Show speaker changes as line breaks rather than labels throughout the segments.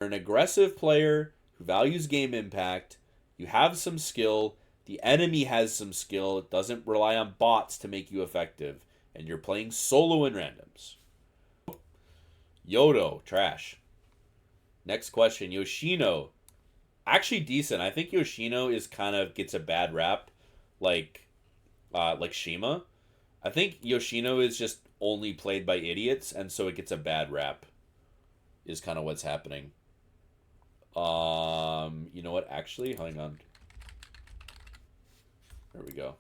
You're an aggressive player who values game impact. You have some skill. The enemy has some skill. It doesn't rely on bots to make you effective. And you're playing solo in randoms. Yodo, trash. Next question, Yoshino. Actually decent. I think Yoshino is kind of gets a bad rap, like Shima. I think Yoshino is just only played by idiots, and so it gets a bad rap. Is kind of what's happening. You know what? Actually, hang on. There we go.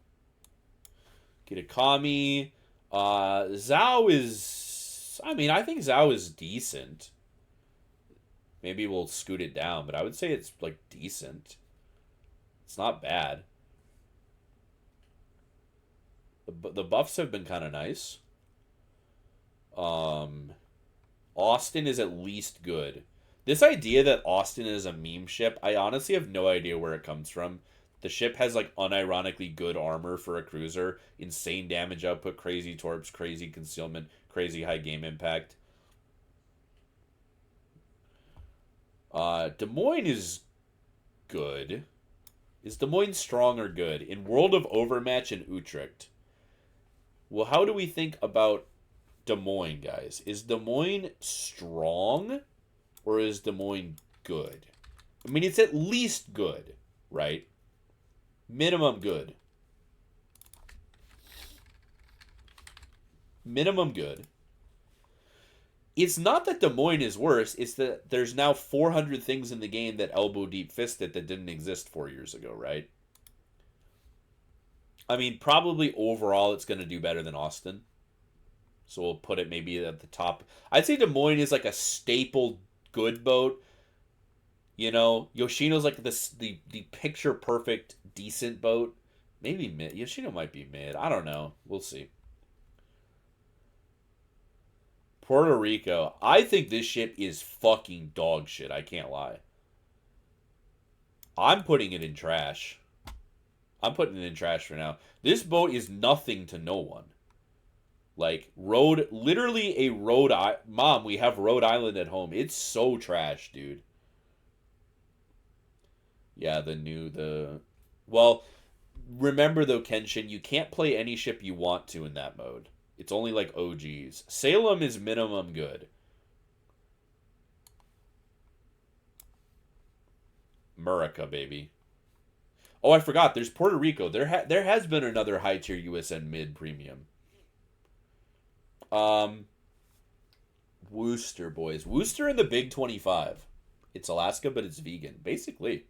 Kitakami. Zhao is. I mean, I think Zhao is decent. Maybe we'll scoot it down, but I would say it's like decent. It's not bad. The buffs have been kind of nice. Austin is at least good. This idea that Austin is a meme ship, I honestly have no idea where it comes from. The ship has like unironically good armor for a cruiser, insane damage output, crazy torps, crazy concealment, crazy high game impact. Des Moines is good. Is Des Moines strong or good? In World of Overmatch and Utric. Well, how do we think about Des Moines, guys? Is Des Moines strong or is Des Moines good? I mean, it's at least good, right? Minimum good. Minimum good. It's not that Des Moines is worse. It's that there's now 400 things in the game that elbow deep fist it that didn't exist 4 years ago, right? I mean, probably overall it's going to do better than Austin. So we'll put it maybe at the top. I'd say Des Moines is like a staple good boat. You know, Yoshino's like the picture perfect decent boat. Maybe mid. Yoshino might be mid. I don't know. We'll see. Puerto Rico. I think this ship is fucking dog shit. I can't lie. I'm putting it in trash. I'm putting it in trash for now. This boat is nothing to no one. Like, literally a Mom, we have Rhode Island at home. It's so trash, dude. Yeah, well, remember though, Kenshin, you can't play any ship you want to in that mode. It's only like OGs. Salem is minimum good. America, baby. Oh, I forgot. There's Puerto Rico. There has been another high tier USN mid premium. Worcester, boys. Worcester in the Big 25. It's Alaska, but it's vegan. Basically.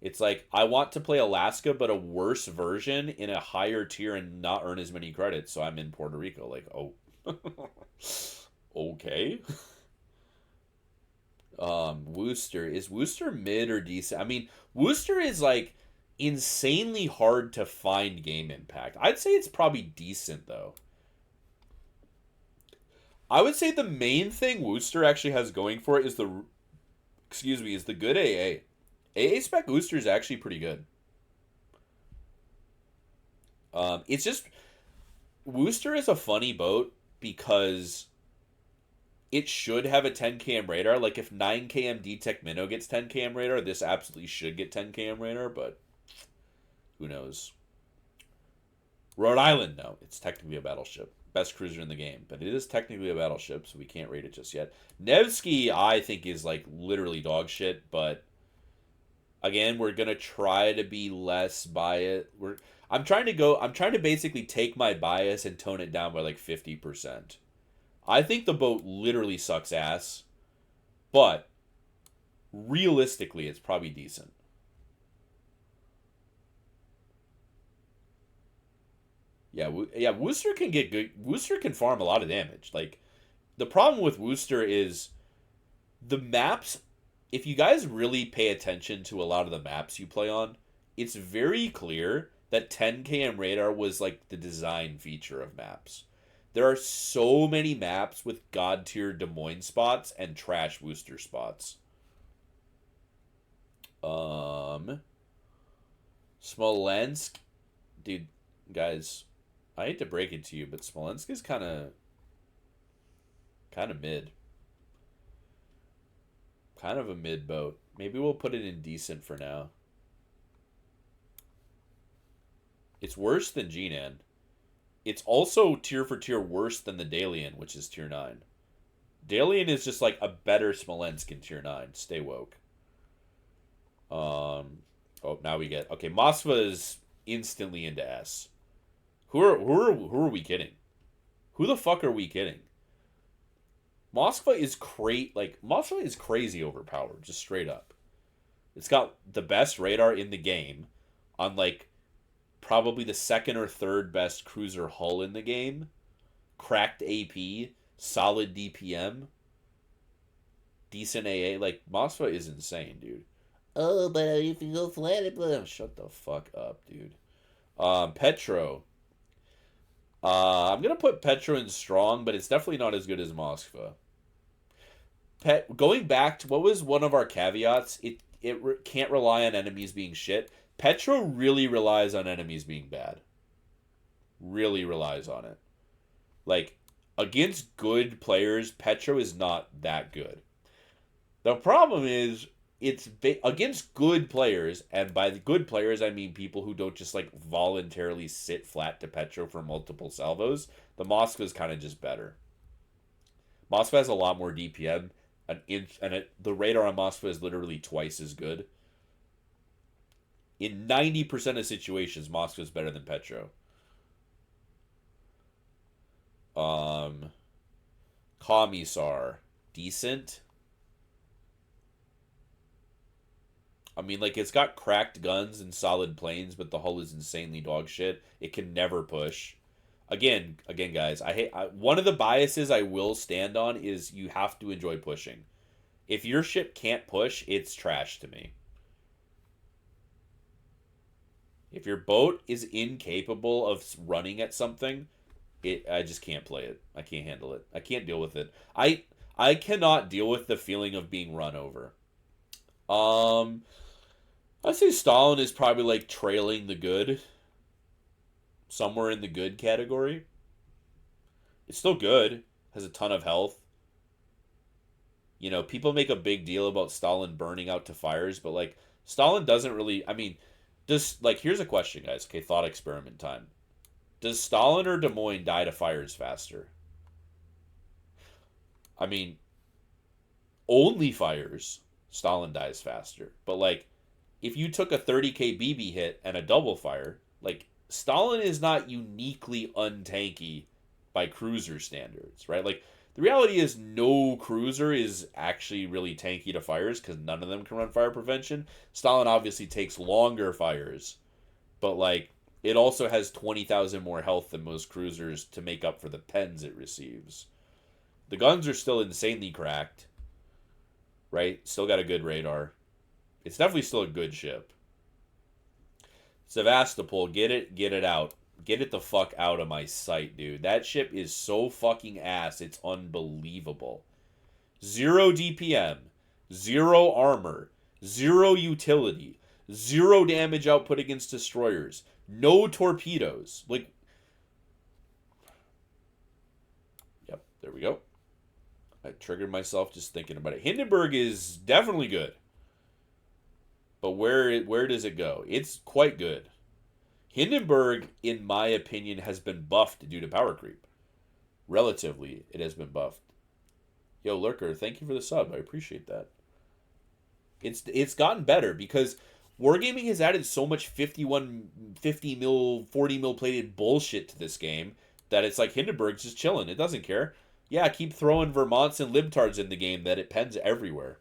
It's like, I want to play Alaska, but a worse version in a higher tier and not earn as many credits, so I'm in Puerto Rico. Like, oh. Okay. Worcester. Is Worcester mid or decent? I mean, Worcester is like insanely hard to find game impact. I'd say it's probably decent, though. I would say the main thing Worcester actually has going for it is is the good AA. AA spec Worcester is actually pretty good. It's just Worcester is a funny boat because it should have a 10 km radar. Like if 9 km DTech Minnow gets 10 km radar, this absolutely should get 10 km radar, but who knows? Rhode Island, no, it's technically a battleship. Best cruiser in the game, but it is technically a battleship, so we can't rate it just yet. Nevsky, I think, is like literally dog shit, but again, we're gonna try to be less biased. I'm trying to basically take my bias and tone it down by like 50%. I think the boat literally sucks ass, but realistically, it's probably decent. Yeah, yeah. Worcester can get good. Worcester can farm a lot of damage. Like the problem with Worcester is the maps. If you guys really pay attention to a lot of the maps you play on, it's very clear that 10 km radar was like the design feature of maps. There are so many maps with god tier Des Moines spots and trash Worcester spots. Um, Smolensk, dude, guys, I hate to break it to you, but Smolensk is kind of mid. kind of a mid boat. Maybe we'll put it in decent for now. It's worse than Jinan. It's also tier for tier worse than the Dalian, which is tier 9. Dalian is just like a better Smolensk in tier 9. Stay woke. Oh, now we get... Okay, Moskva is instantly into S. Who are we kidding? Who the fuck are we kidding? Moskva is Moskva is crazy overpowered, just straight up. It's got the best radar in the game on like probably the second or third best cruiser hull in the game. Cracked AP, solid DPM, decent AA. Like Moskva is insane, dude. Oh, but if you go flat, shut the fuck up, dude. Petro. I'm gonna put Petro in strong, but it's definitely not as good as Moskva. Going back to what was one of our caveats, it can't rely on enemies being shit. Petro really relies on enemies being bad. Really relies on it. Like, against good players, Petro is not that good. The problem is, it's against good players, and by the good players, I mean people who don't just, like, voluntarily sit flat to Petro for multiple salvos. The Moskva is kind of just better. Moskva has a lot more DPM. The radar on Moskva is literally twice as good. In 90% of situations, Moskva is better than Petro. Commissar, decent. I mean, like, it's got cracked guns and solid planes, but the hull is insanely dog shit. It can never push. Again, guys, one of the biases I will stand on is you have to enjoy pushing. If your ship can't push, it's trash to me. If your boat is incapable of running at something, I just can't play it. I can't handle it. I can't deal with it. I cannot deal with the feeling of being run over. I'd say Stalin is probably like trailing the good. Somewhere in the good category. It's still good. Has a ton of health. You know, people make a big deal about Stalin burning out to fires, but like Stalin doesn't really, I mean, here's a question, guys. Okay, thought experiment time. Does Stalin or Des Moines die to fires faster? I mean, only fires, Stalin dies faster. But like, if you took a 30k BB hit and a double fire, like, Stalin is not uniquely untanky by cruiser standards, right? Like, the reality is no cruiser is actually really tanky to fires because none of them can run fire prevention. Stalin obviously takes longer fires, but, like, it also has 20,000 more health than most cruisers to make up for the pens it receives. The guns are still insanely cracked, right? Still got a good radar. It's definitely still a good ship. Sevastopol, get it out. Get it the fuck out of my sight, dude. That ship is so fucking ass, it's unbelievable. 0 DPM, 0 armor, 0 utility, 0 damage output against destroyers, no torpedoes. Like, yep, there we go. I triggered myself just thinking about it. Hindenburg is definitely good. But where does it go? It's quite good. Hindenburg, in my opinion, has been buffed due to power creep. Relatively, it has been buffed. Yo, Lurker, thank you for the sub. I appreciate that. It's gotten better because Wargaming has added so much 50 mil, 40 mil plated bullshit to this game that it's like Hindenburg's just chilling. It doesn't care. Yeah, keep throwing Vermonts and Libtards in the game that it pens everywhere.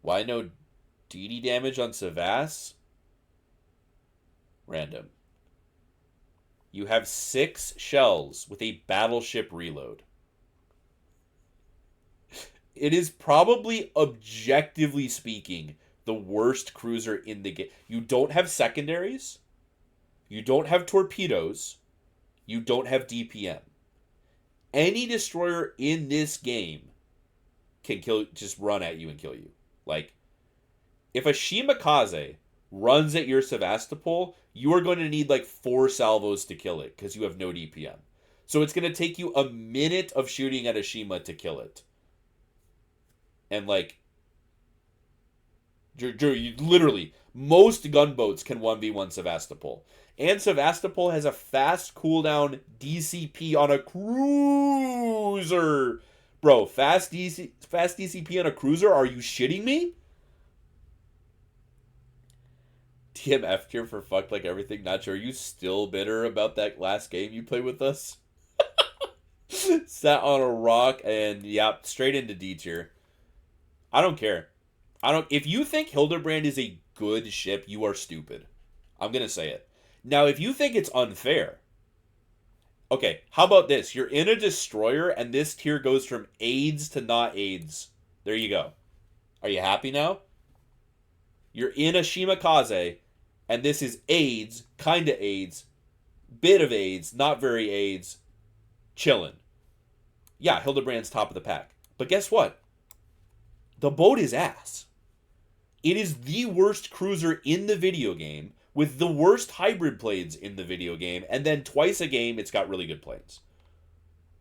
Why no DD damage on Savas? Random. You have 6 shells with a battleship reload. It is probably, objectively speaking, the worst cruiser in the game. You don't have secondaries. You don't have torpedoes. You don't have DPM. Any destroyer in this game can just run at you and kill you. Like, if a Shimakaze runs at your Sevastopol, you are going to need like 4 salvos to kill it because you have no DPM. So it's going to take you a minute of shooting at a Shima to kill it. And, like, literally, most gunboats can 1v1 Sevastopol. And Sevastopol has a fast cooldown DCP on a cruiser. Bro, fast DCP on a cruiser? Are you shitting me? TMF tier for fucked like everything. Not sure. Are you still bitter about that last game you played with us? Sat on a rock and, yep, straight into D tier. I don't care. If you think Hilderbrand is a good ship, you are stupid. I'm going to say it. Now, if you think it's unfair, okay, how about this? You're in a destroyer, and this tier goes from AIDS to not AIDS. There you go. Are you happy now? You're in a Shimakaze, and this is AIDS, kind of AIDS, bit of AIDS, not very AIDS, chillin'. Yeah, Hildebrand's top of the pack. But guess what? The boat is ass. It is the worst cruiser in the video game, with the worst hybrid planes in the video game, and then twice a game it's got really good planes.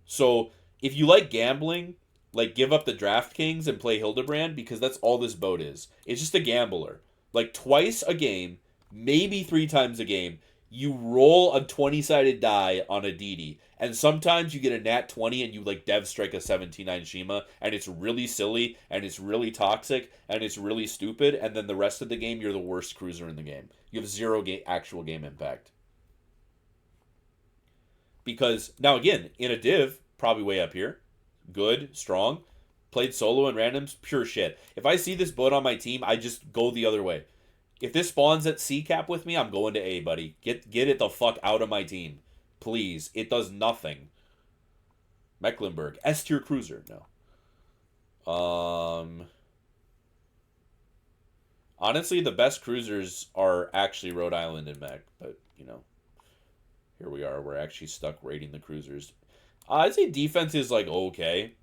So, if you like gambling, like, give up the DraftKings and play Hildebrand, because that's all this boat is. It's just a gambler. Like, twice a game, maybe 3 times a game, you roll a 20-sided die on a DD, and sometimes you get a nat 20 and you, like, dev strike a 17-9 Shima, and it's really silly, and it's really toxic, and it's really stupid, and then the rest of the game, you're the worst cruiser in the game. You have 0 actual game impact. Because, now again, in a div, probably way up here, good, strong, played solo and randoms, pure shit. If I see this boat on my team, I just go the other way. If this spawns at C cap with me, I'm going to A, buddy. Get it the fuck out of my team. Please. It does nothing. Mecklenburg. S tier cruiser. No. Honestly, the best cruisers are actually Rhode Island and Mech. But, you know. Here we are. We're actually stuck rating the cruisers. I'd say defense is, like, okay.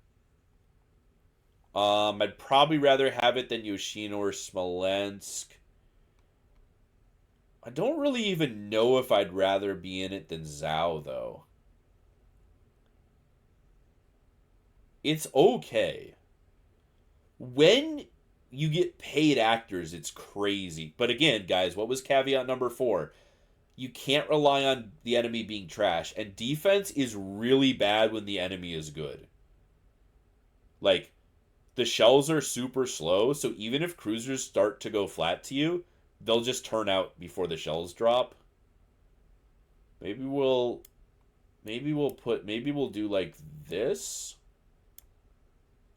I'd probably rather have it than Yoshino or Smolensk. I don't really even know if I'd rather be in it than Zhao, though. It's okay. When you get paid actors, it's crazy. But again, guys, what was caveat number 4? You can't rely on the enemy being trash. And defense is really bad when the enemy is good. Like, the shells are super slow, so even if cruisers start to go flat to you, they'll just turn out before the shells drop. Maybe we'll do like this.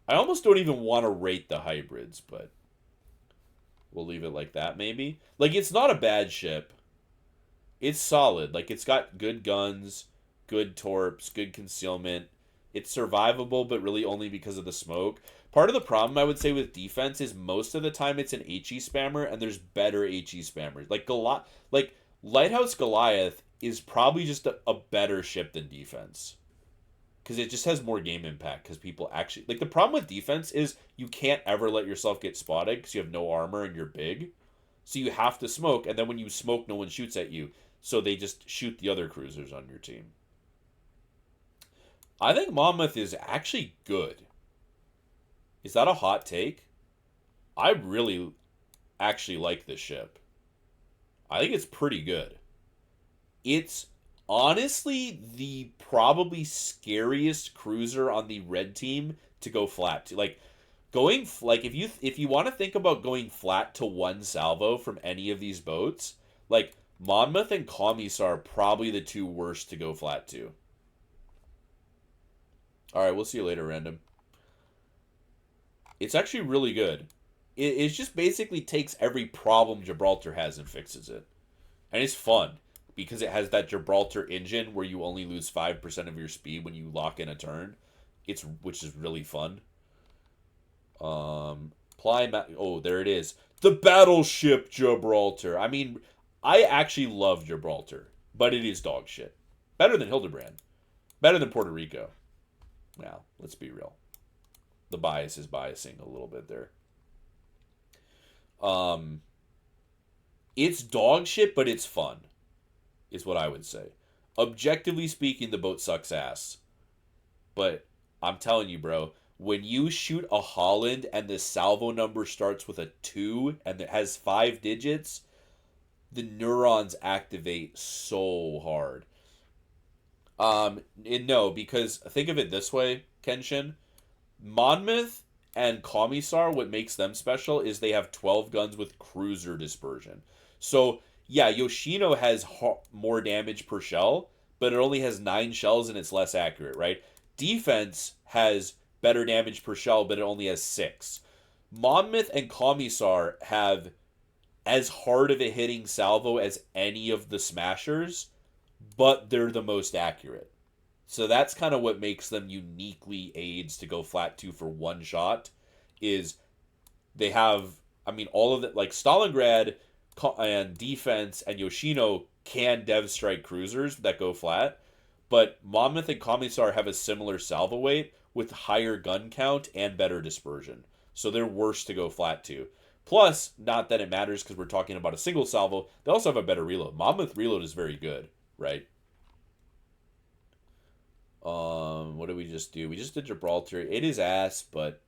I almost don't even want to rate the hybrids, but we'll leave it like that maybe. Like, it's not a bad ship. It's solid. Like, it's got good guns, good torps, good concealment. It's survivable, but really only because of the smoke. Part of the problem, I would say, with defense is most of the time it's an HE spammer, and there's better HE spammers. Like Lighthouse Goliath is probably just a better ship than defense. Because it just has more game impact, because people actually... Like, the problem with defense is you can't ever let yourself get spotted, because you have no armor and you're big. So you have to smoke, and then when you smoke, no one shoots at you. So they just shoot the other cruisers on your team. I think Monmouth is actually good. Is that a hot take? I really actually like this ship. I think it's pretty good. It's honestly the probably scariest cruiser on the red team to go flat to. Like, if you want to think about going flat to 1 salvo from any of these boats, like, Monmouth and Commissar are probably the 2 worst to go flat to. Alright, we'll see you later, random. It's actually really good. It just basically takes every problem Gibraltar has and fixes it. And it's fun, because it has that Gibraltar engine where you only lose 5% of your speed when you lock in a turn. Which is really fun. Oh, there it is. The Battleship Jibraltar. I mean, I actually love Gibraltar, but it is dog shit. Better than Hilderbrand. Better than Puerto Rico. Now, let's be real. The bias is biasing a little bit there. It's dog shit, but it's fun, is what I would say. Objectively speaking, the boat sucks ass. But I'm telling you, bro, when you shoot a Holland and the salvo number starts with a 2 and it has 5 digits, the neurons activate so hard. No, because think of it this way, Kenshin. Monmouth and Commissar, what makes them special is they have 12 guns with cruiser dispersion. So, yeah, Yoshino has more damage per shell, but it only has 9 shells and it's less accurate, right? Defense has better damage per shell, but it only has 6. Monmouth and Commissar have as hard of a hitting salvo as any of the smashers, but they're the most accurate. So that's kind of what makes them uniquely aids to go flat 2 for one shot, is they have, I mean, all of it, like Stalingrad and Defense and Yoshino can dev strike cruisers that go flat, but Monmouth and Commissar have a similar salvo weight with higher gun count and better dispersion. So they're worse to go flat 2. Plus, not that it matters because we're talking about a single salvo, they also have a better reload. Monmouth reload is very good, right? What did we just do? We just did Gibraltar. It is ass, but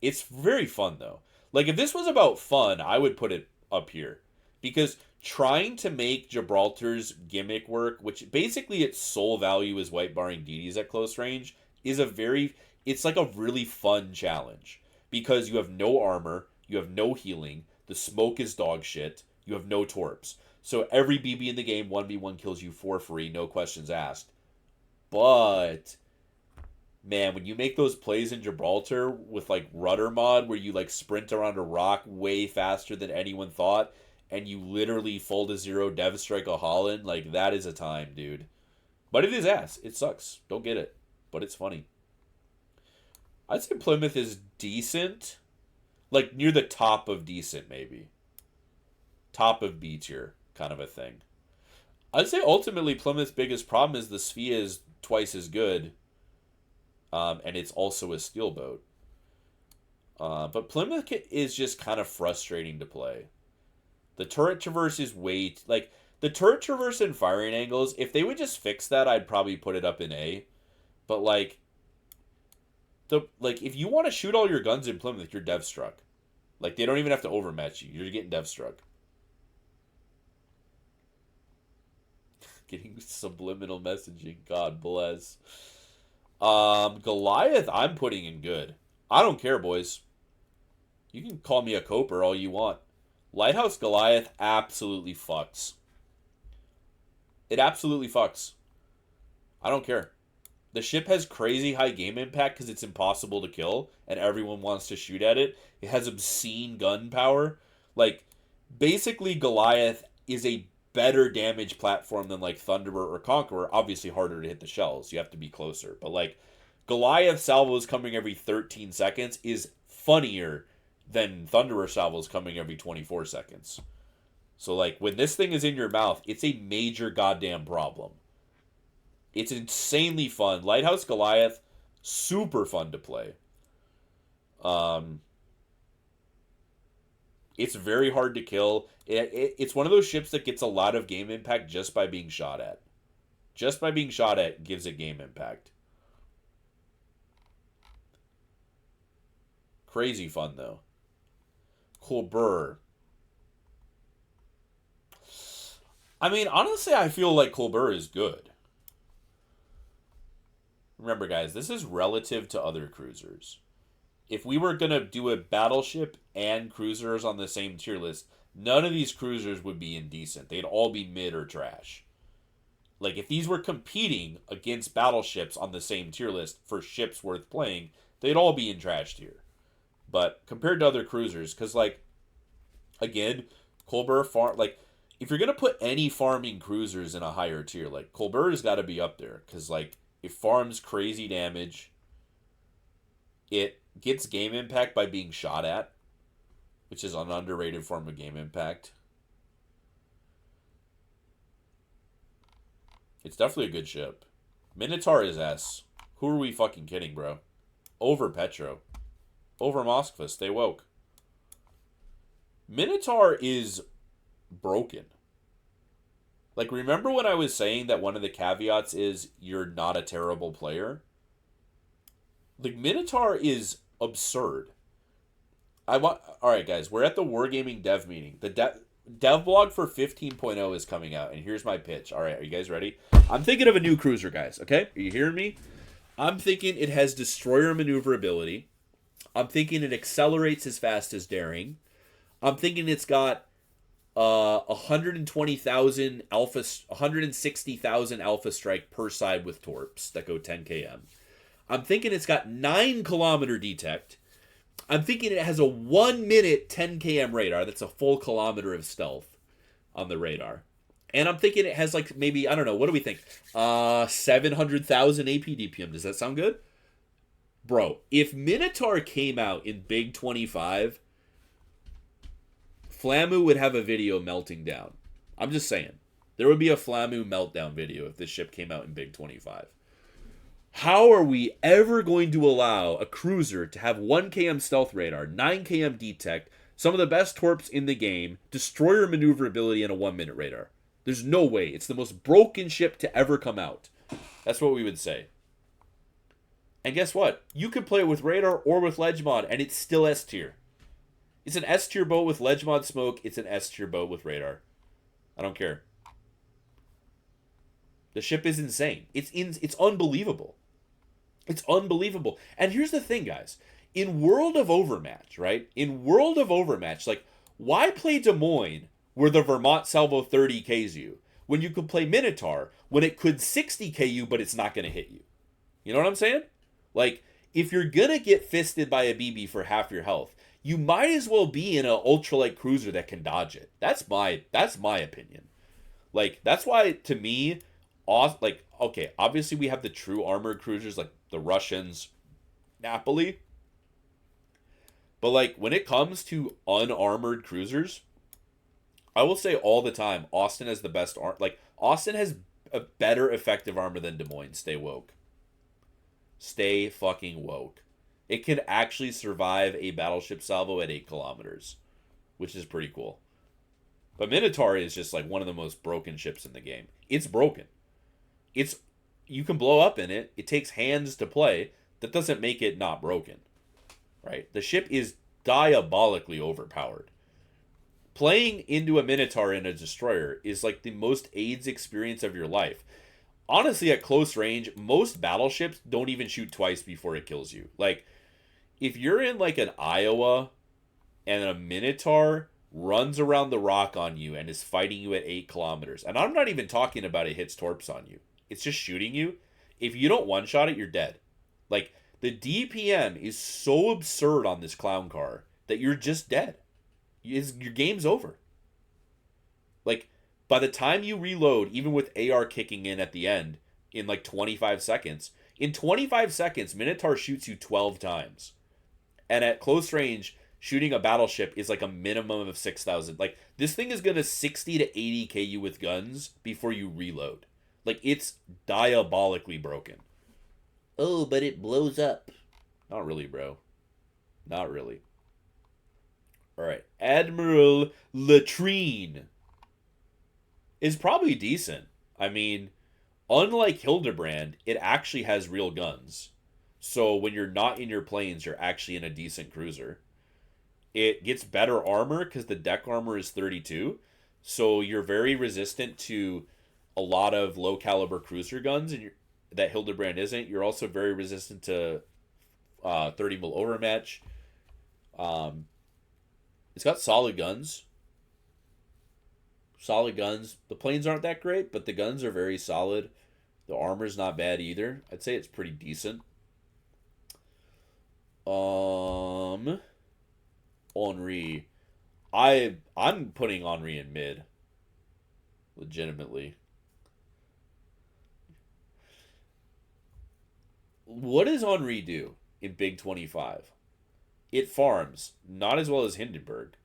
it's very fun though. Like if this was about fun, I would put it up here. Because trying to make Gibraltar's gimmick work, which basically its sole value is white barring DDs at close range, is it's like a really fun challenge. Because you have no armor, you have no healing, the smoke is dog shit, you have no torps. So every BB in the game, 1v1 kills you for free, no questions asked. But, man, when you make those plays in Gibraltar with, like, rudder mod, where you, like, sprint around a rock way faster than anyone thought, and you literally full to 0 dev strike a Holland, like, that is a time, dude. But it is ass. It sucks. Don't get it. But it's funny. I'd say Plymouth is decent. Like, near the top of decent, maybe. Top of B tier. Kind of a thing. I'd say ultimately Plymouth's biggest problem is the Spia is twice as good, and it's also a steel boat. But Plymouth is just kind of frustrating to play. The turret traverse is like the turret traverse and firing angles. If they would just fix that, I'd probably put it up in A. But like if you want to shoot all your guns in Plymouth, you're dev struck. Like they don't even have to overmatch you. You're getting dev struck. Getting subliminal messaging. God bless. Goliath, I'm putting in good. I don't care, boys. You can call me a coper all you want. Lighthouse Goliath absolutely fucks. It absolutely fucks. I don't care. The ship has crazy high game impact because it's impossible to kill and everyone wants to shoot at it. It has obscene gun power. Like, basically Goliath is a better damage platform than like Thunderbird or Conqueror. Obviously harder to hit the shells. You have to be closer. But like Goliath salvos coming every 13 seconds is funnier than Thunderbird salvos coming every 24 seconds. So like when this thing is in your mouth, it's a major goddamn problem. It's insanely fun. Lighthouse Goliath, super fun to play. It's very hard to kill. It's one of those ships that gets a lot of game impact just by being shot at. Just by being shot at gives it game impact. Crazy fun, though. Kurr. I mean, honestly, I feel like Kurr is good. Remember, guys, this is relative to other cruisers. If we were going to do a battleship and cruisers on the same tier list, none of these cruisers would be indecent. They'd all be mid or trash. Like, if these were competing against battleships on the same tier list for ships worth playing, they'd all be in trash tier. But compared to other cruisers, because, like, again, if you're going to put any farming cruisers in a higher tier, like, Kurr has got to be up there. Because, like, it farms crazy damage. It gets game impact by being shot at, which is an underrated form of game impact. It's definitely a good ship. Minotaur is S. Who are we fucking kidding, bro? Over Petro. Over Moskva. Stay woke. Minotaur is broken. Like, remember when I was saying that one of the caveats is you're not a terrible player? The Minotaur is absurd. All right, guys. We're at the Wargaming Dev meeting. The dev blog for 15.0 is coming out, and here's my pitch. All right, are you guys ready? I'm thinking of a new cruiser, guys. Okay, are you hearing me? I'm thinking it has destroyer maneuverability. I'm thinking it accelerates as fast as daring. I'm thinking it's got 160,000 alpha strike per side with torps that go 10 km. I'm thinking it's got 9-kilometer detect. I'm thinking it has a 1 minute 10 km radar. That's a full kilometer of stealth on the radar. And I'm thinking it has like maybe, I don't know, what do we think? 700,000 AP DPM. Does that sound good? Bro, if Minotaur came out in Big 25, Flamu would have a video melting down. I'm just saying. There would be a Flamu meltdown video if this ship came out in Big 25. How are we ever going to allow a cruiser to have 1 km stealth radar, 9 km detect, some of the best torps in the game, destroyer maneuverability, and a 1 minute radar? There's no way. It's the most broken ship to ever come out. That's what we would say. And guess what? You could play it with radar or with ledge mod, and it's still S tier. It's an S tier boat with ledge mod smoke. It's an S tier boat with radar. I don't care. The ship is insane. It's unbelievable. It's unbelievable. And here's the thing, guys. In World of Overmatch, right? In World of Overmatch, like, why play Des Moines where the Vermont Salvo 30Ks you when you could play Minotaur when it could 60K you, but it's not going to hit you? You know what I'm saying? Like, if you're going to get fisted by a BB for half your health, you might as well be in an ultralight cruiser that can dodge it. That's my opinion. Like, that's why, to me, like, okay, obviously we have the true armored cruisers like the Russians, Napoli. But, like, when it comes to unarmored cruisers, I will say all the time, Austin has the best like, Austin has a better effective armor than Des Moines. Stay woke. Stay fucking woke. It can actually survive a battleship salvo at 8 kilometers, which is pretty cool. But Minotaur is just like one of the most broken ships in the game. It's broken. You can blow up in it. It takes hands to play. That doesn't make it not broken. Right? The ship is diabolically overpowered. Playing into a Minotaur in a destroyer is like the most AIDS experience of your life. Honestly, at close range, most battleships don't even shoot twice before it kills you. Like, if you're in like an Iowa and a Minotaur runs around the rock on you and is fighting you at 8 kilometers, and I'm not even talking about it hits torps on you, it's just shooting you. If you don't one-shot it, you're dead. Like, the DPM is so absurd on this clown car that you're just dead. Your game's over. Like, by the time you reload, even with AR kicking in at the end, in like 25 seconds, in 25 seconds, Minotaur shoots you 12 times. And at close range, shooting a battleship is like a minimum of 6,000. Like, this thing is going to 60 to 80k you with guns before you reload. Like, it's diabolically broken. Oh, but it blows up. Not really, bro. Not really. All right. Admiral Latrine is probably decent. I mean, unlike Hilderbrand, it actually has real guns. So when you're not in your planes, you're actually in a decent cruiser. It gets better armor because the deck armor is 32. So you're very resistant to a lot of low caliber cruiser guns, and that Hilderbrand isn't. You're also very resistant to 30 mil overmatch. It's got solid guns. Solid guns. The planes aren't that great, but the guns are very solid. The armor's not bad either. I'd say it's pretty decent. Henri. I'm putting Henri in mid. Legitimately. What does Henri do in Big 25? It farms. Not as well as Hindenburg.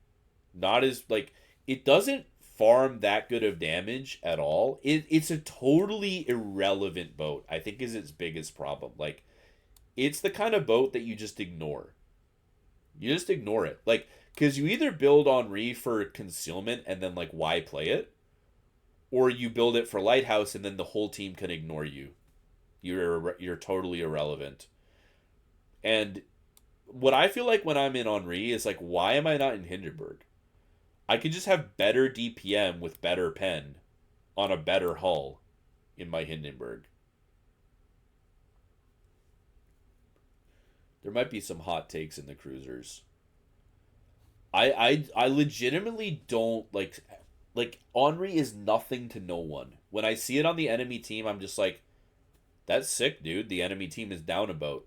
Not as, like, it doesn't farm that good of damage at all. It's a totally irrelevant boat, I think, is its biggest problem. Like, it's the kind of boat that you just ignore. You just ignore it. Like, because you either build Henri for concealment and then, like, why play it? Or you build it for Lighthouse and then the whole team can ignore you. You're totally irrelevant. And what I feel like when I'm in Henri is like, why am I not in Hindenburg? I could just have better DPM with better pen on a better hull in my Hindenburg. There might be some hot takes in the cruisers. I legitimately don't like Henri is nothing to no one. When I see it on the enemy team, I'm just like, that's sick, dude. The enemy team is down about.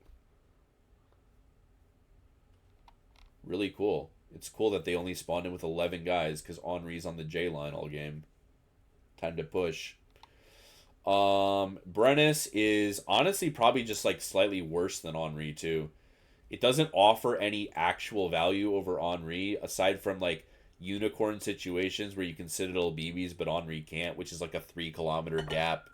Really cool. It's cool that they only spawned in with 11 guys because Henri's on the J line all game. Time to push. Brenice is honestly probably just like slightly worse than Henri too. It doesn't offer any actual value over Henri aside from like unicorn situations where you can citadel BBs but Henri can't, which is like a 3 kilometer gap.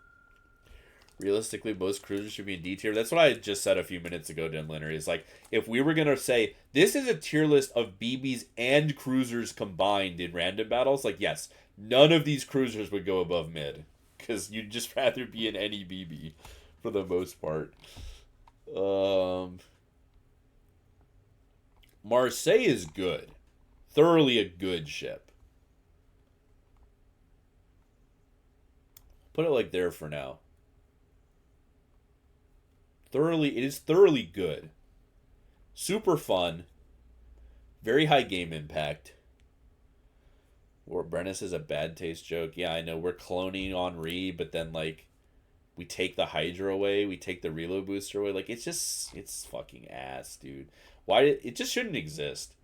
Realistically, most cruisers should be in D tier. That's what I just said a few minutes ago, Denliner. Is like, if we were going to say, this is a tier list of BBs and cruisers combined in random battles, like, yes, none of these cruisers would go above mid. Because you'd just rather be in any BB for the most part. Marseille is good. Thoroughly a good ship. Put it like there for now. It is thoroughly good. Super fun. Very high game impact. Or Brenice is a bad taste joke. Yeah, I know. We're cloning Henri, but then like we take the Hydra away, we take the reload booster away. Like it's fucking ass, dude. It just shouldn't exist.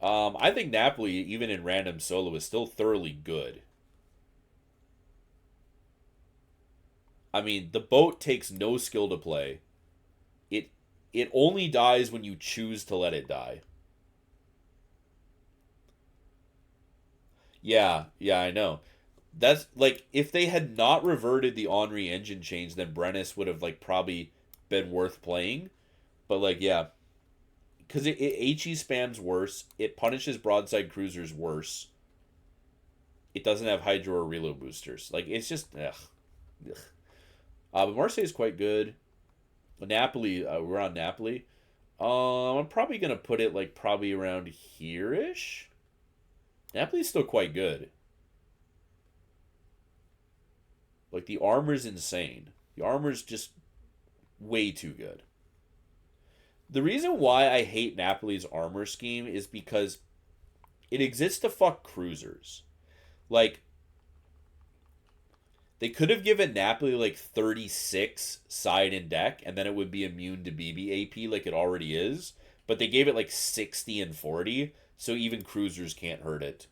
I think Napoli, even in random solo, is still thoroughly good. I mean, the boat takes no skill to play. It it only dies when you choose to let it die. Yeah, I know. That's like if they had not reverted the Henri engine change, then Brenice would have like probably been worth playing. But like, yeah, because it HE spams worse. It punishes broadside cruisers worse. It doesn't have Hydro or reload boosters. Like it's just ugh. Ugh. But Marseille is quite good. Napoli, we're on Napoli. I'm probably gonna put it like probably around here ish. Napoli's still quite good. Like the armor's insane. The armor's just way too good. The reason why I hate Napoli's armor scheme is because it exists to fuck cruisers. Like they could have given Napoli like 36 side and deck, and then it would be immune to BB AP like it already is. But they gave it like 60 and 40, so even cruisers can't hurt it.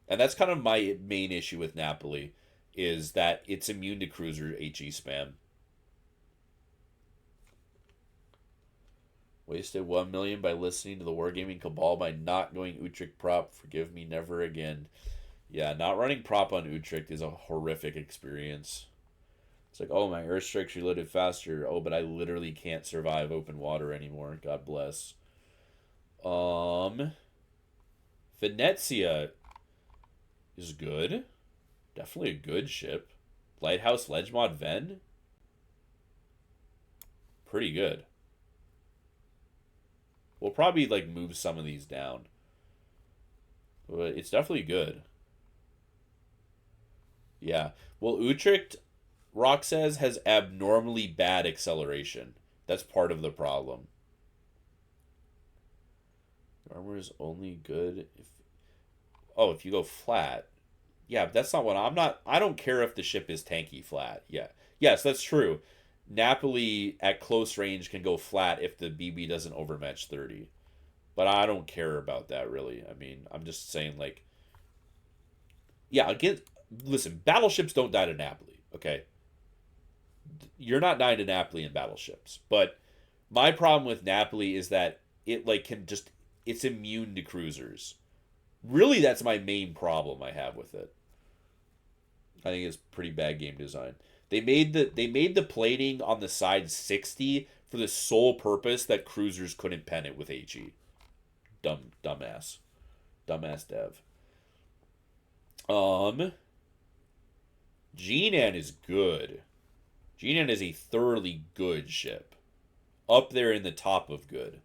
And that's kind of my main issue with Napoli, is that it's immune to cruiser HE spam. Wasted 1 million by listening to the Wargaming Cabal by not going Utric prop. Forgive me, never again. Yeah, not running prop on Utric is a horrific experience. It's like, oh, my airstrikes reloaded faster. Oh, but I literally can't survive open water anymore. God bless. Venetsia is good. Definitely a good ship. Lighthouse Ledge Mod Ven. Pretty good. We'll probably like move some of these down. But it's definitely good. Yeah. Well, Utrecht, Rock says, has abnormally bad acceleration. That's part of the problem. Armor is only good if you go flat. Yeah, that's not what I don't care if the ship is tanky flat. Yeah. Yes, that's true. Napoli at close range can go flat if the BB doesn't overmatch 30. But I don't care about that really. I mean, I'm just saying like yeah, again, listen, battleships don't die to Napoli, okay? You're not dying to Napoli in battleships. But my problem with Napoli is that it like can just it's immune to cruisers. Really, that's my main problem I have with it. I think it's pretty bad game design. They made the plating on the side 60 for the sole purpose that cruisers couldn't pen it with HE. Dumbass. Dumbass dev. Jinan is good. Jinan is a thoroughly good ship. up there in the top of good.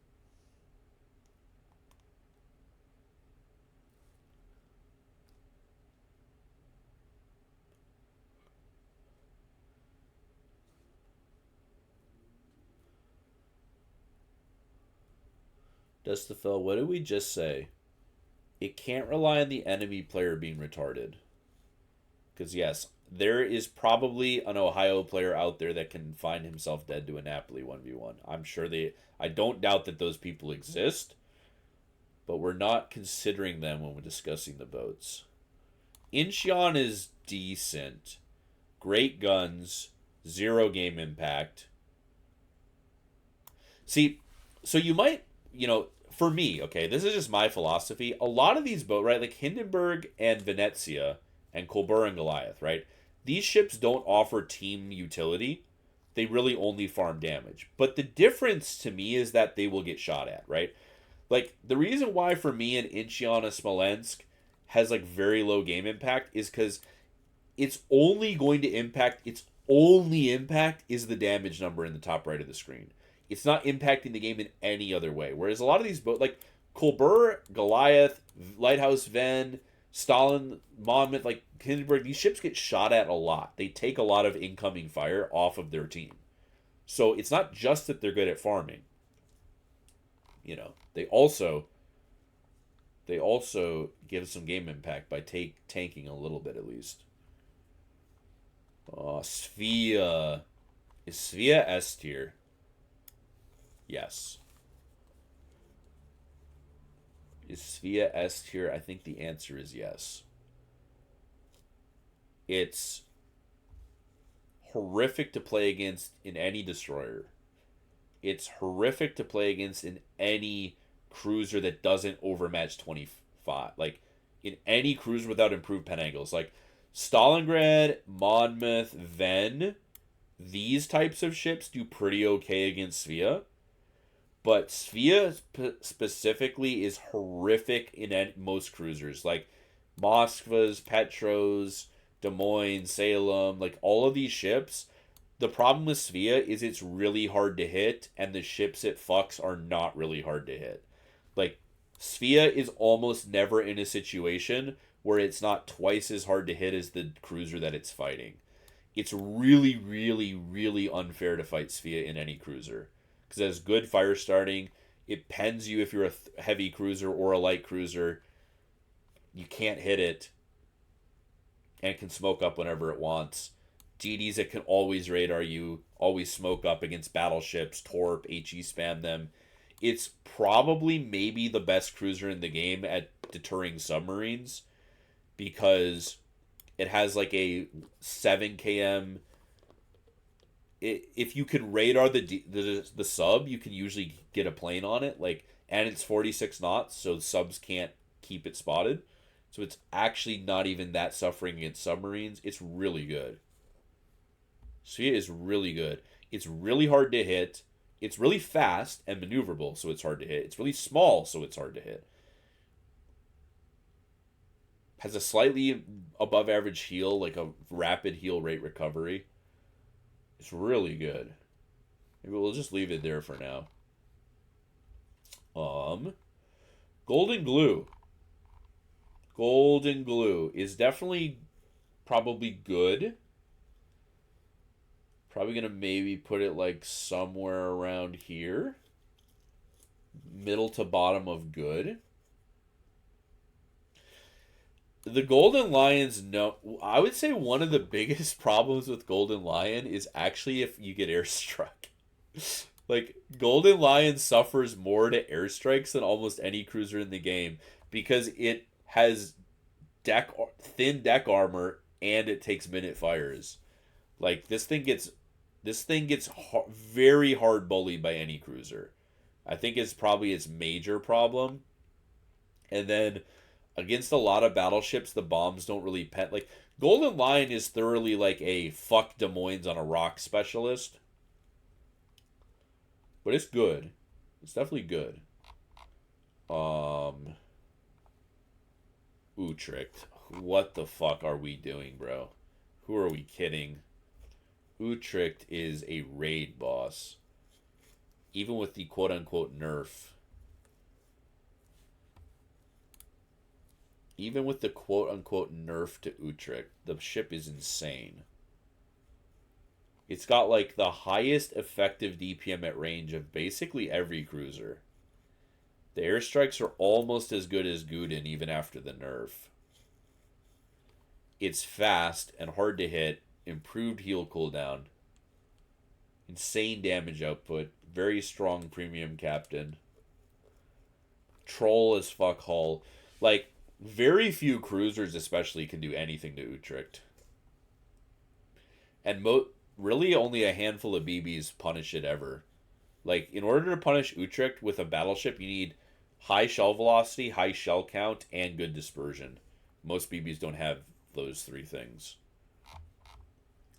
Dustafel, what did we just say? It can't rely on the enemy player being retarded. Because, yes, there is probably an Ohio player out there that can find himself dead to a Napoli 1v1. I'm sure they. I don't doubt that those people exist, but we're not considering them when we're discussing the boats. Incheon is decent. Great guns. 0 game impact. See, so you might, for me, okay, this is just my philosophy. A lot of these boats, right, like Hindenburg and Venetsia and Kurr and Goliath, right? These ships don't offer team utility. They really only farm damage. But the difference to me is that they will get shot at, right? Like, the reason why for me an Incheon and Smolensk has, like, very low game impact is because its only impact is the damage number in the top right of the screen. It's not impacting the game in any other way. Whereas a lot of these boats, like Kurr, Goliath, Lighthouse Ven, Stalin, Monmouth, like Hindenburg, these ships get shot at a lot. They take a lot of incoming fire off of their team. So it's not just that they're good at farming. They also give some game impact by tanking a little bit at least. Spia. Is Spia S tier? Yes. Is Spia S tier? I think the answer is yes. It's horrific to play against in any destroyer. It's horrific to play against in any cruiser that doesn't overmatch 25. Like, in any cruiser without improved pen angles. Like, Stalingrad, Monmouth, Ven, these types of ships do pretty okay against Spia. But Spia specifically is horrific in most cruisers. Like, Moskvas, Petros, Des Moines, Salem, like, all of these ships. The problem with Spia is it's really hard to hit, and the ships it fucks are not really hard to hit. Like, Spia is almost never in a situation where it's not twice as hard to hit as the cruiser that it's fighting. It's really, really, really unfair to fight Spia in any cruiser. Because it has good fire starting. It pens you if you're a heavy cruiser or a light cruiser. You can't hit it. And it can smoke up whenever it wants. GDs that can always radar you, always smoke up against battleships, torp, HE spam them. It's probably maybe the best cruiser in the game at deterring submarines because it has like a 7 km. If you could radar the sub, you can usually get a plane on it. Like, and it's 46 knots, so subs can't keep it spotted. So it's actually not even that suffering against submarines. It's really good. Spia is really good. It's really hard to hit. It's really fast and maneuverable, so it's hard to hit. It's really small, so it's hard to hit. Has a slightly above average heal, like a rapid heal rate recovery. It's really good. Maybe we'll just leave it there for now. Golden Glue. Golden Glue is definitely probably good. Probably going to maybe put it like somewhere around here. Middle to bottom of good. The Golden Lions, no. I would say one of the biggest problems with Golden Lion is actually if you get airstruck. Like, Golden Lion suffers more to airstrikes than almost any cruiser in the game because it has thin deck armor and it takes minute fires. Like, this thing gets very hard bullied by any cruiser. I think it's probably its major problem. And then against a lot of battleships, the bombs don't really pet. Like, Golden Lion is thoroughly like a fuck Des Moines on a rock specialist. But it's good. It's definitely good. Utric. What the fuck are we doing, bro? Who are we kidding? Utric is a raid boss. even with the quote-unquote nerf. Even with the quote-unquote nerf to Utric, the ship is insane. It's got like the highest effective DPM at range of basically every cruiser. The airstrikes are almost as good as Gudin even after the nerf. It's fast and hard to hit, improved heal cooldown, insane damage output, very strong premium captain, troll as fuck hull. Like, very few cruisers especially can do anything to Utric. And really only a handful of BBs punish it ever. Like, in order to punish Utric with a battleship, you need high shell velocity, high shell count, and good dispersion. Most BBs don't have those three things.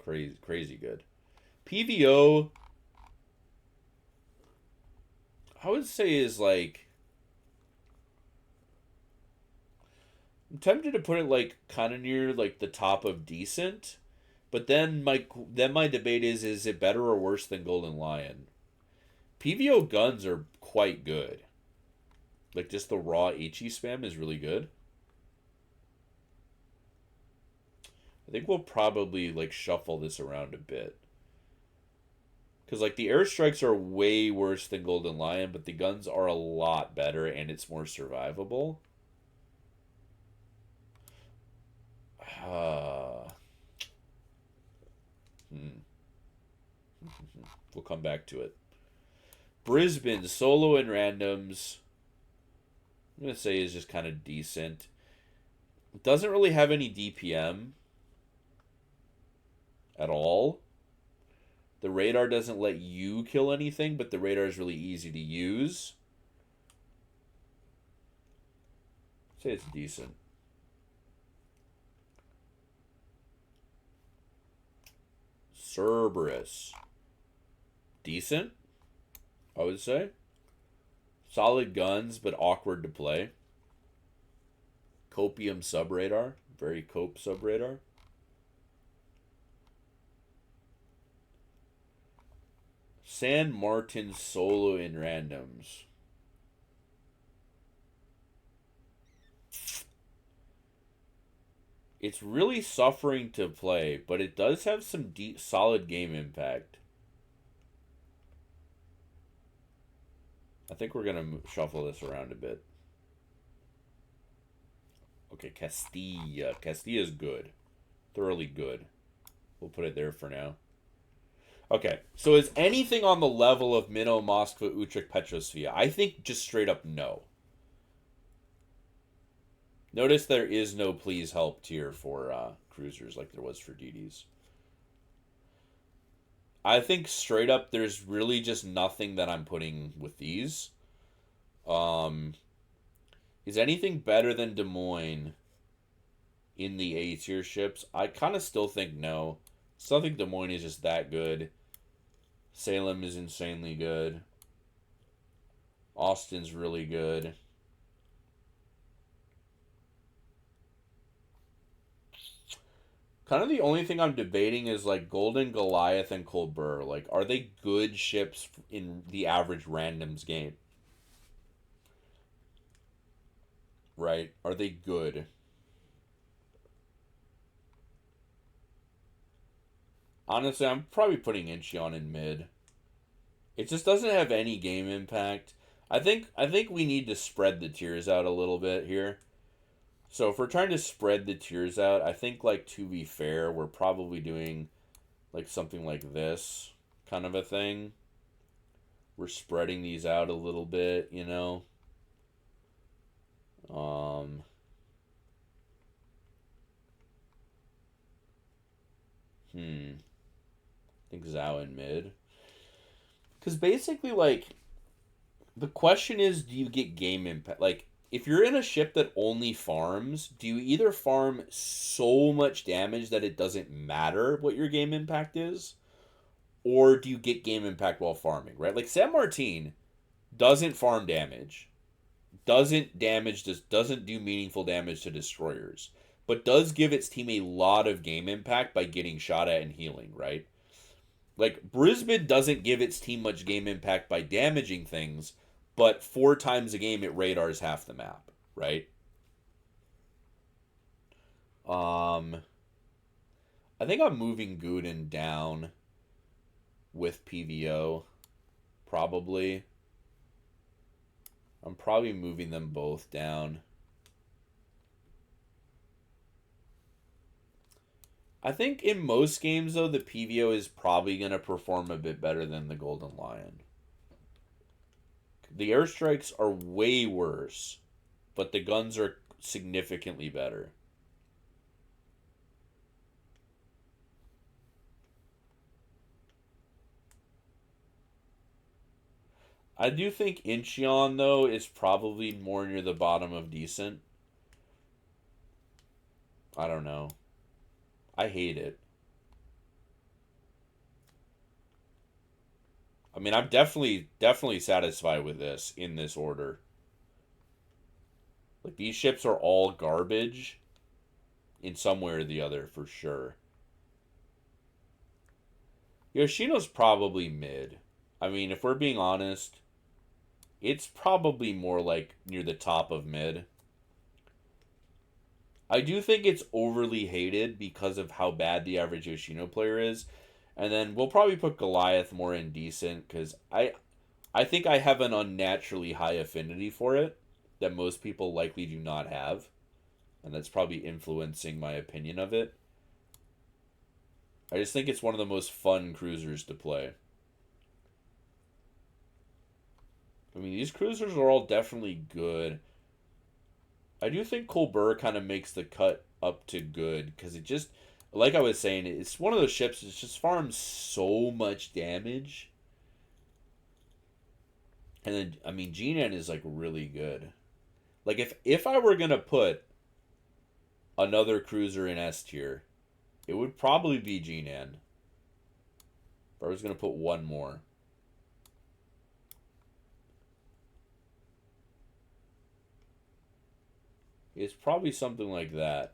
Crazy good. PVO, I would say, is like, I'm tempted to put it like kind of near like the top of decent, but then my debate is it better or worse than Golden Lion? PVO guns are quite good. Like, just the raw HE spam is really good. I think we'll probably like shuffle this around a bit. Because like the airstrikes are way worse than Golden Lion, but the guns are a lot better and it's more survivable. We'll come back to it. Brisbane, solo and randoms, I'm going to say is just kind of decent. It doesn't really have any DPM at all. The radar doesn't let you kill anything, but the radar is really easy to use. I'd say it's decent. Cerberus. Decent, I would say. Solid guns, but awkward to play. Copium subradar. Very cope subradar. San Martin solo in randoms. It's really suffering to play, but it does have some deep, solid game impact. I think we're going to shuffle this around a bit. Okay, Castillia. Castillia is good. Thoroughly good. We'll put it there for now. Okay, so is anything on the level of Minnow, Moskva, Utric, Petrosvia? I think just straight up no. Notice there is no please help tier for cruisers like there was for DDs. I think straight up there's really just nothing that I'm putting with these. Is anything better than Des Moines in the A tier ships? I kind of still think no. Still think Des Moines is just that good. Salem is insanely good. Austin's really good. Kind of the only thing I'm debating is like Golden, Goliath, and Colbert. Like, are they good ships in the average randoms game? Right? Are they good? Honestly, I'm probably putting Incheon in mid. It just doesn't have any game impact. I think we need to spread the tiers out a little bit here. So if we're trying to spread the tiers out, I think, like, to be fair, we're probably doing like something like this kind of a thing. We're spreading these out a little bit, you know. I think Zhao in mid. Because basically, like, the question is, do you get game impact? Like, if you're in a ship that only farms, do you either farm so much damage that it doesn't matter what your game impact is? Or do you get game impact while farming, right? Like, San Martin doesn't farm damage. Doesn't do meaningful damage to destroyers. But does give its team a lot of game impact by getting shot at and healing, right? Like, Brisbane doesn't give its team much game impact by damaging things, but 4 times a game it radars half the map, right? Um, I think I'm moving Guden down with PVO, probably. I'm probably moving them both down. I think in most games, though, the PVO is probably going to perform a bit better than the Golden Lion. The airstrikes are way worse, but the guns are significantly better. I do think Incheon, though, is probably more near the bottom of decent. I don't know. I hate it. I mean, I'm definitely satisfied with this in this order. Like, these ships are all garbage in some way or the other, for sure. Yoshino's probably mid. I mean, if we're being honest, it's probably more like near the top of mid. I do think it's overly hated because of how bad the average Yoshino player is. And then we'll probably put Goliath more in decent because I think I have an unnaturally high affinity for it that most people likely do not have. And that's probably influencing my opinion of it. I just think it's one of the most fun cruisers to play. I mean, these cruisers are all definitely good. I do think Kurr kind of makes the cut up to good because it just, like I was saying, it's one of those ships that just farms so much damage. And then, I mean, Jinan is like really good. Like if I were gonna put another cruiser in S tier, it would probably be Jinan. If I was gonna put one more. It's probably something like that.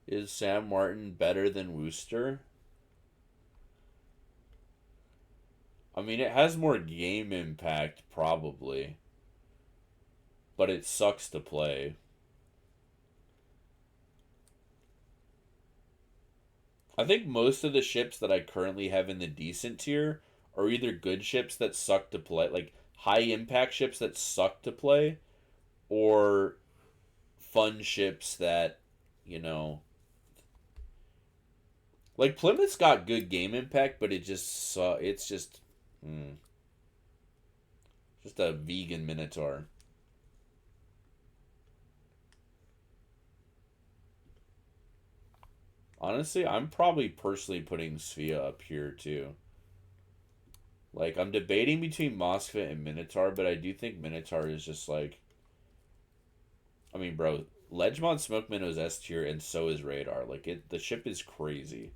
Is Sam Martin better than Woroster? I mean, it has more game impact, probably. But it sucks to play. I think most of the ships that I currently have in the decent tier are either good ships that suck to play, like high impact ships that suck to play, or fun ships that, you know, like Plymouth's got good game impact, but it's just a vegan Minotaur. Honestly, I'm probably personally putting Spia up here too. Like, I'm debating between Moskva and Minotaur, but I do think Minotaur is just like. I mean, bro, Ledgemont Smoke Minnow's S tier, and so is Radar. Like, the ship is crazy.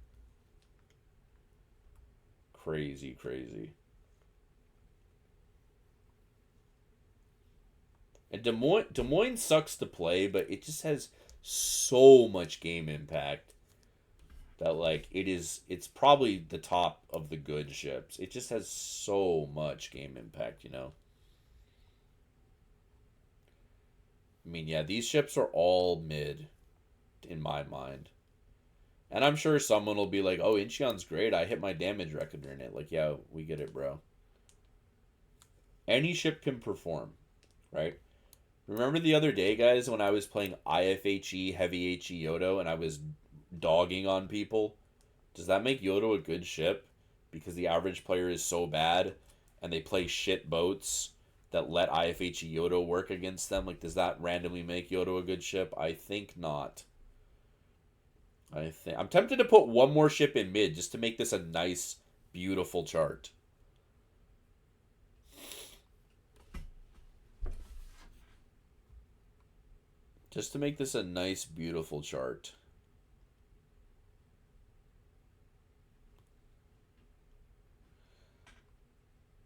Crazy, crazy. And Des Moines sucks to play, but it just has so much game impact that like it's probably the top of the good ships. It just has so much game impact, you know. I mean, yeah, these ships are all mid in my mind. And I'm sure someone will be like, "Oh, Incheon's great. I hit my damage record in it." Like, yeah, we get it, bro. Any ship can perform, right? Remember the other day, guys, when I was playing IFHE Heavy HE Yodo and I was dogging on people? Does that make Yodo a good ship? Because the average player is so bad and they play shit boats that let IFHE Yodo work against them? Like, does that randomly make Yodo a good ship? I think not. I'm tempted to put one more ship in mid just to make this a nice, beautiful chart. Just to make this a nice, beautiful chart.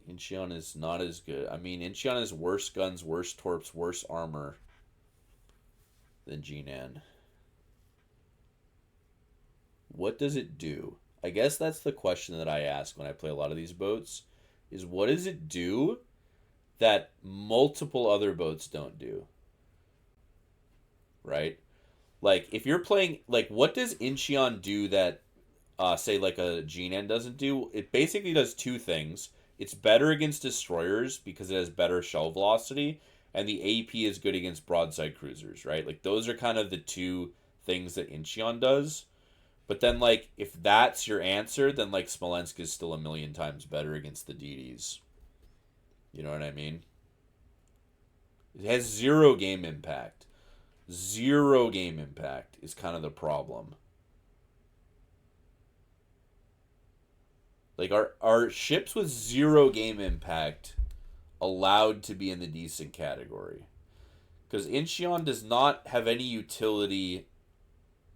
Incheon is not as good. I mean, Incheon has worse guns, worse torps, worse armor than Jinan. What does it do? I guess that's the question that I ask when I play a lot of these boats is what does it do that multiple other boats don't do, right? Like if you're playing like what does Incheon do that say like a G-Nan doesn't do? It basically does two things. It's better against destroyers because it has better shell velocity, and the AP is good against broadside cruisers, right? Like those are kind of the two things that Incheon does. But then like if that's your answer, then like Smolensk is still a million times better against the DDs. You know what I mean? It has zero game impact. Zero game impact is kind of the problem. Like are ships with zero game impact allowed to be in the decent category? Because Incheon does not have any utility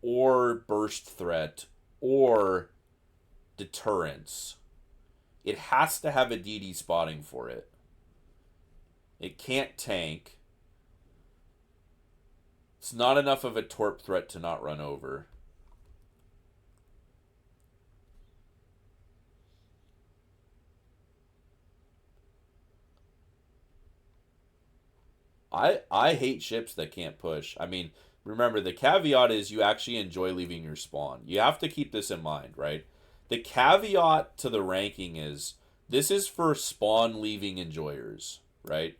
or burst threat or deterrence. It has to have a DD spotting for it. It can't tank. It's not enough of a torp threat to not run over. I hate ships that can't push. I mean, remember the caveat is you actually enjoy leaving your spawn. You have to keep this in mind, right? The caveat to the ranking is this is for spawn leaving enjoyers, right?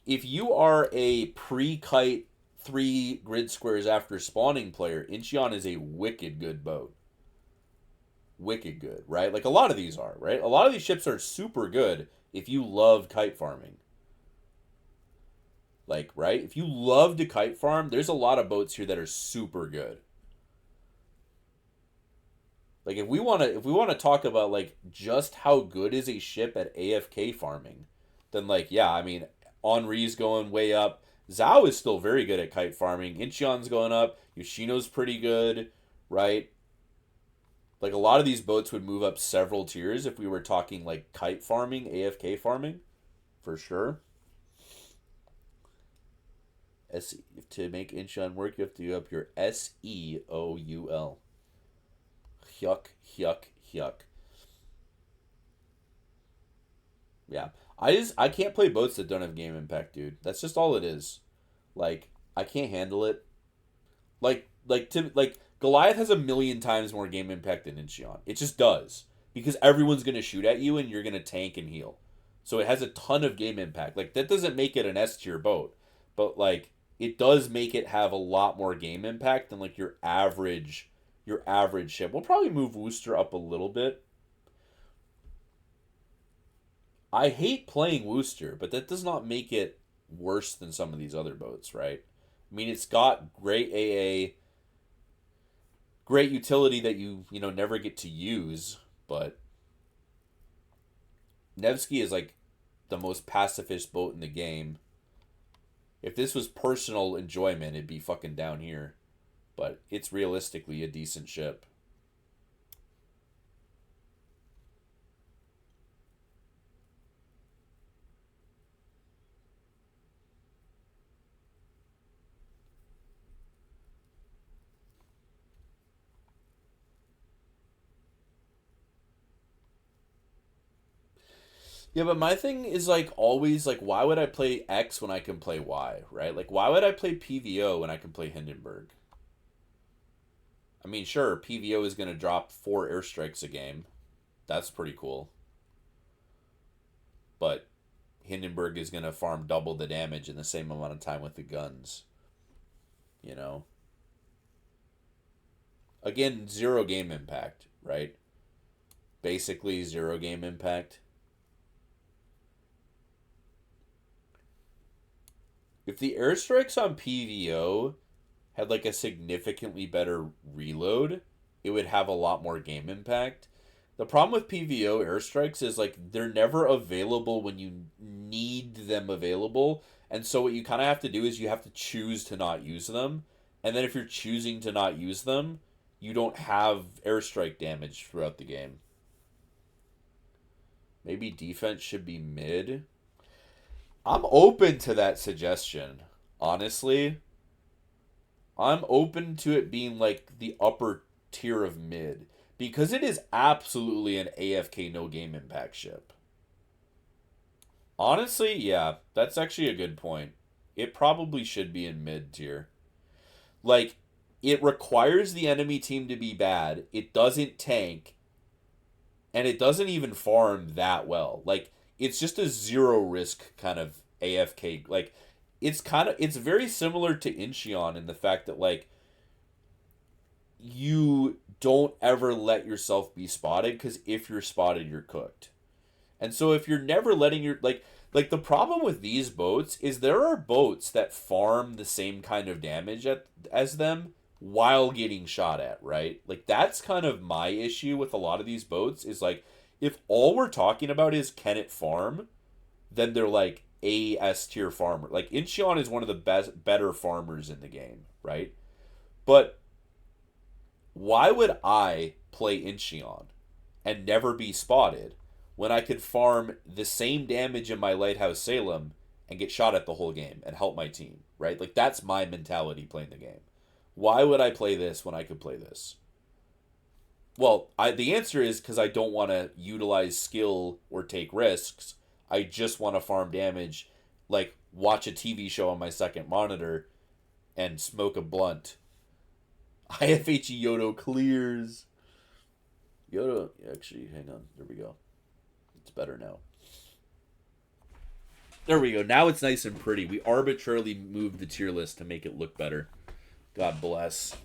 If you are a pre-kite 3 grid squares after spawning player, Incheon is a wicked good boat. Wicked good, right? Like a lot of these are, right? A lot of these ships are super good if you love kite farming. Like, right? If you love to kite farm, there's a lot of boats here that are super good. Like if we want to talk about like just how good is a ship at AFK farming, then like yeah, I mean Henri's going way up. Zhao is still very good at kite farming. Incheon's going up. Yoshino's pretty good, right? Like a lot of these boats would move up several tiers if we were talking like kite farming, AFK farming, for sure. To make Incheon work, you have to do up your SEOUL. Hyuk, hyuk, hyuk. Yeah. I can't play boats that don't have game impact, dude. That's just all it is. Like I can't handle it. Like Goliath has a million times more game impact than Incheon. It just does. Because everyone's gonna shoot at you and you're gonna tank and heal. So it has a ton of game impact. Like that doesn't make it an S tier boat. But like it does make it have a lot more game impact than like your average ship. We'll probably move Wooster up a little bit. I hate playing Wooster, but that does not make it worse than some of these other boats, right? I mean, it's got great AA, great utility that you never get to use, but Nevsky is like the most pacifist boat in the game. If this was personal enjoyment, it'd be fucking down here, but it's realistically a decent ship. Yeah, but my thing is like always like why would I play X when I can play Y, right? Like why would I play PVO when I can play Hindenburg? I mean, sure, PVO is going to drop 4 airstrikes a game. That's pretty cool. But Hindenburg is going to farm double the damage in the same amount of time with the guns, you know? Again, zero game impact, right? Basically zero game impact. If the airstrikes on PVO had like a significantly better reload, it would have a lot more game impact. The problem with PVO airstrikes is like they're never available when you need them available. And so what you kind of have to do is you have to choose to not use them. And then if you're choosing to not use them, you don't have airstrike damage throughout the game. Maybe defense should be mid. I'm open to that suggestion. Honestly, I'm open to it being like the upper tier of mid because it is absolutely an AFK no game impact ship. Honestly, yeah, that's actually a good point. It probably should be in mid tier. Like, it requires the enemy team to be bad. It doesn't tank, and it doesn't even farm that well. Like, it's just a zero risk kind of AFK. Like, it's very similar to Incheon in the fact that like you don't ever let yourself be spotted because if you're spotted, you're cooked. And so if you're never letting your like the problem with these boats is there are boats that farm the same kind of damage as them while getting shot at, right? Like that's kind of my issue with a lot of these boats is like if all we're talking about is can it farm, then they're like a S tier farmer. Like Incheon is one of the better farmers in the game, right? But why would I play Incheon and never be spotted when I could farm the same damage in my Lighthouse Salem and get shot at the whole game and help my team, right? Like that's my mentality playing the game. Why would I play this when I could play this? Well, the answer is because I don't want to utilize skill or take risks. I just want to farm damage, like watch a TV show on my second monitor and smoke a blunt. IFHE Yodo clears. Yodo, actually, hang on. There we go. It's better now. There we go. Now it's nice and pretty. We arbitrarily moved the tier list to make it look better. God bless.